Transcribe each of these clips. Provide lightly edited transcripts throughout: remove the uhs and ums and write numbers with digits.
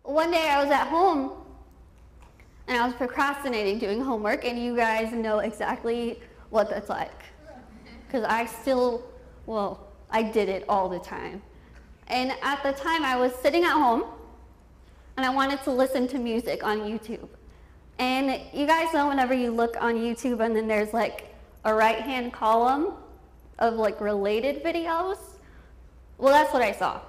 one day I was at home and I was procrastinating doing homework, and you guys know exactly what that's like. Because I did it all the time. And at the time I was sitting at home and I wanted to listen to music on YouTube. And you guys know whenever you look on YouTube and then there's like a right-hand column of like related videos? Well, that's what I saw.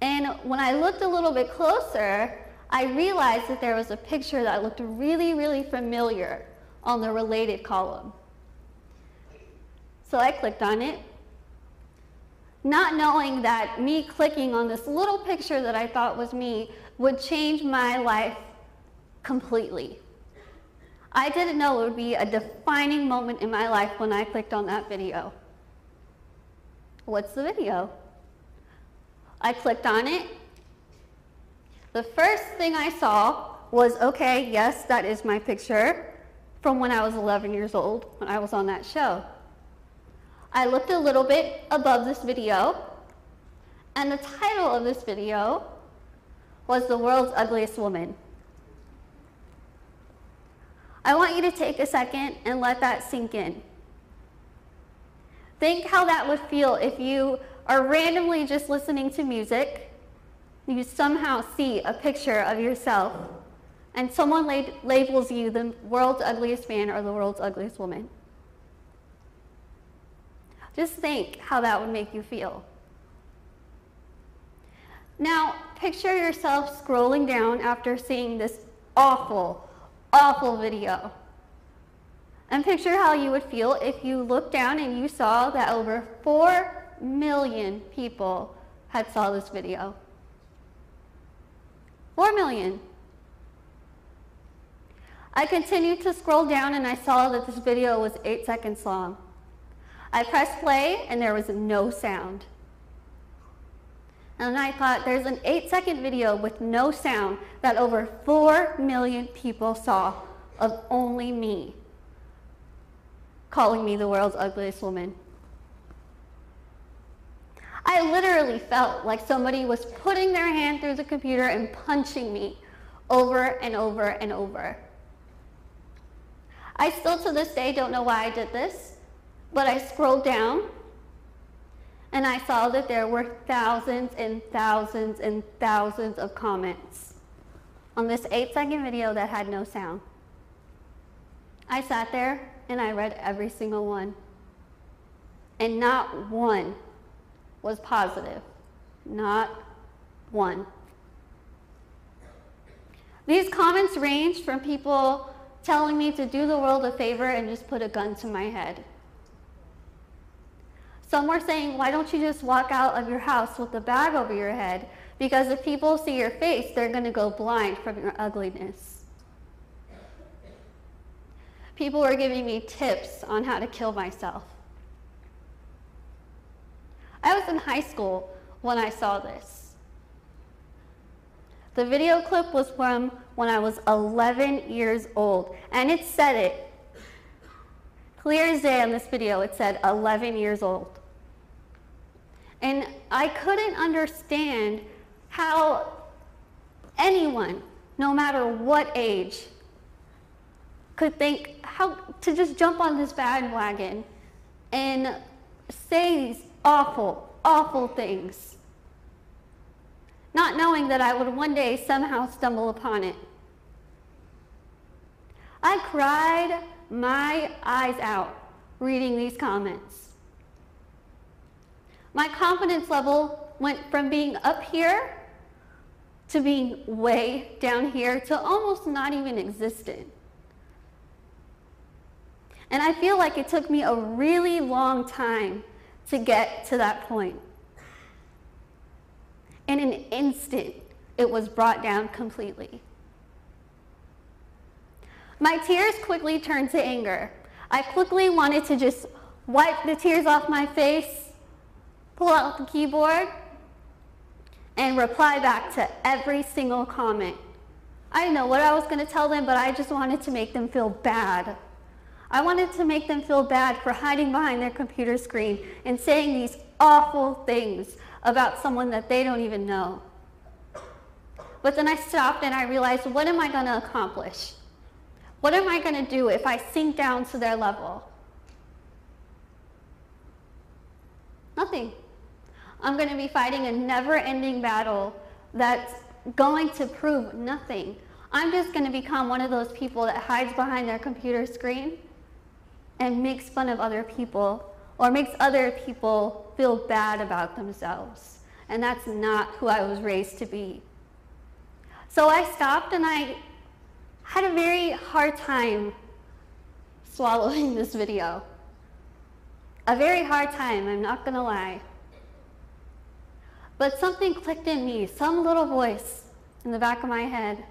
And when I looked a little bit closer, I realized that there was a picture that looked really, really familiar on the related column. So I clicked on it, not knowing that me clicking on this little picture that I thought was me would change my life completely. I didn't know it would be a defining moment in my life when I clicked on that video. What's the video? I clicked on it. The first thing I saw was, okay, yes, that is my picture from when I was 11 years old, when I was on that show. I looked a little bit above this video, and the title of this video was The World's Ugliest Woman. I want you to take a second and let that sink in. Think how that would feel if you are randomly just listening to music, you somehow see a picture of yourself, and someone labels you the world's ugliest man or the world's ugliest woman. Just think how that would make you feel. Now, picture yourself scrolling down after seeing this awful, awful video. And picture how you would feel if you looked down and you saw that over 4 million people had saw this video. 4 million. I continued to scroll down and I saw that this video was 8 seconds long. I pressed play and there was no sound. And I thought, there's an 8-second video with no sound that over 4 million people saw of only me calling me the world's ugliest woman. I literally felt like somebody was putting their hand through the computer and punching me over and over and over. I still to this day don't know why I did this, but I scrolled down and I saw that there were thousands and thousands and thousands of comments on this 8-second video that had no sound. I sat there and I read every single one, and not one was positive. Not one. These comments ranged from people telling me to do the world a favor and just put a gun to my head. Some were saying, why don't you just walk out of your house with a bag over your head? Because if people see your face, they're going to go blind from your ugliness. People were giving me tips on how to kill myself. I was in high school when I saw this. The video clip was from when I was 11 years old, and it said it. Clear as day on this video, it said 11 years old. And I couldn't understand how anyone, no matter what age, could think how to just jump on this bandwagon and say these awful, awful things, not knowing that I would one day somehow stumble upon it. I cried my eyes out reading these comments. My confidence level went from being up here to being way down here to almost not even existent. And I feel like it took me a really long time to get to that point. In an instant, it was brought down completely. My tears quickly turned to anger. I quickly wanted to just wipe the tears off my face, pull out the keyboard, and reply back to every single comment. I didn't know what I was going to tell them, but I just wanted to make them feel bad. I wanted to make them feel bad for hiding behind their computer screen and saying these awful things about someone that they don't even know. But then I stopped and I realized, what am I going to accomplish? What am I going to do if I sink down to their level? Nothing. I'm going to be fighting a never-ending battle that's going to prove nothing. I'm just going to become one of those people that hides behind their computer screen and makes fun of other people, or makes other people feel bad about themselves. And that's not who I was raised to be. So I stopped and I had a very hard time swallowing this video. A very hard time, I'm not gonna lie. But something clicked in me, some little voice in the back of my head,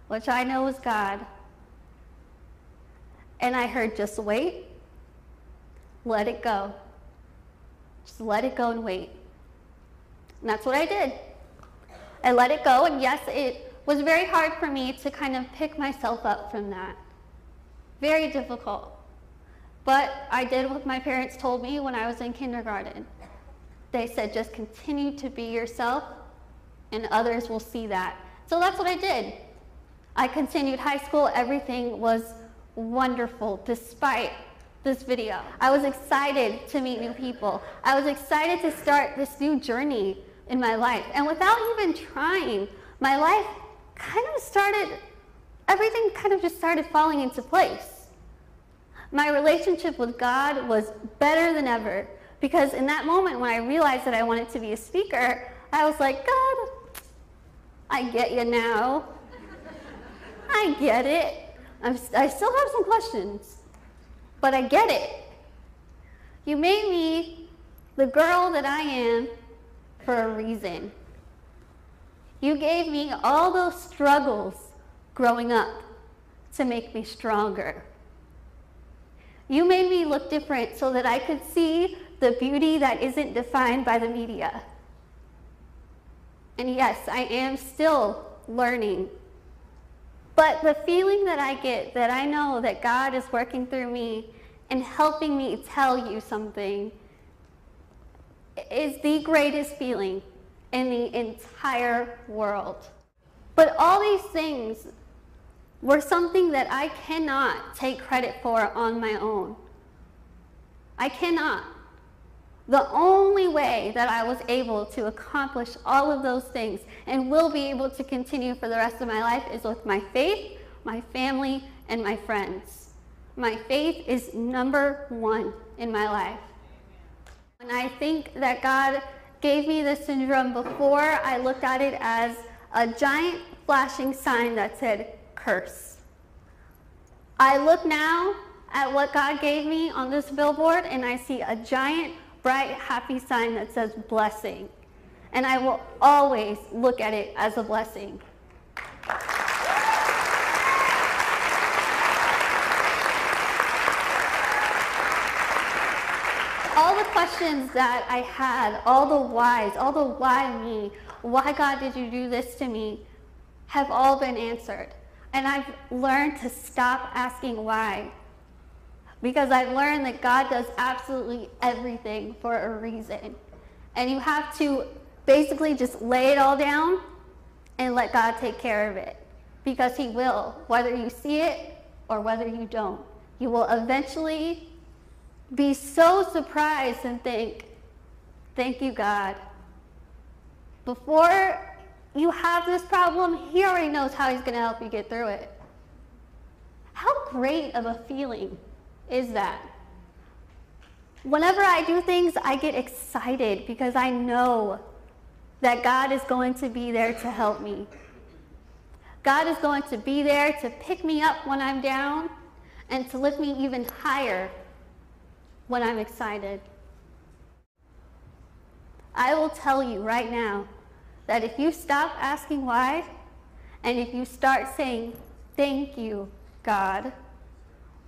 which I know is God. And I heard, just wait, let it go. Just let it go and wait. And that's what I did. I let it go, and yes, it was very hard for me to kind of pick myself up from that. Very difficult. But I did what my parents told me when I was in kindergarten. They said, just continue to be yourself, and others will see that. So that's what I did. I continued high school. Everything was wonderful despite this video. I was excited to meet new people. I was excited to start this new journey in my life. And without even trying, my life everything kind of just started falling into place. My relationship with God was better than ever, because in that moment when I realized that I wanted to be a speaker, I was like, God, I get you now. I get it. I still have some questions, but I get it. You made me the girl that I am for a reason. You gave me all those struggles growing up to make me stronger. You made me look different so that I could see the beauty that isn't defined by the media. And yes, I am still learning. But the feeling that I get, that I know that God is working through me and helping me tell you something, is the greatest feeling in the entire world. But all these things were something that I cannot take credit for on my own. I cannot. The only way that I was able to accomplish all of those things and will be able to continue for the rest of my life is with my faith, my family, and my friends. My faith is number one in my life. And I think that God gave me this syndrome before. I looked at it as a giant flashing sign that said, curse. I look now at what God gave me on this billboard and I see a giant, bright, happy sign that says blessing. And I will always look at it as a blessing. All the questions that I had, all the whys, all the why me, why God did you do this to me, have all been answered. And I've learned to stop asking why, because I've learned that God does absolutely everything for a reason. And you have to basically just lay it all down and let God take care of it, because He will, whether you see it or whether you don't. You will eventually be so surprised and think, thank you, God. Before you have this problem, He already knows how He's going to help you get through it. How great of a feeling is that? Whenever I do things, I get excited because I know that God is going to be there to help me. God is going to be there to pick me up when I'm down and to lift me even higher when I'm excited. I will tell you right now that if you stop asking why, and if you start saying, thank you, God,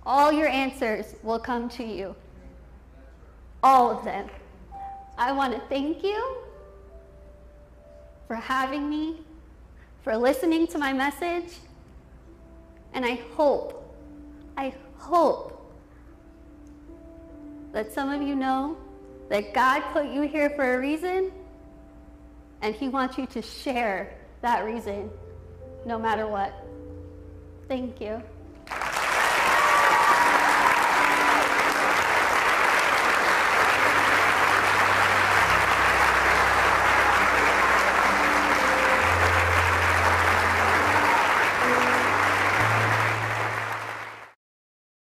all your answers will come to you. All of them. I want to thank you for having me, for listening to my message, and I hope that some of you know that God put you here for a reason, and He wants you to share that reason, no matter what. Thank you.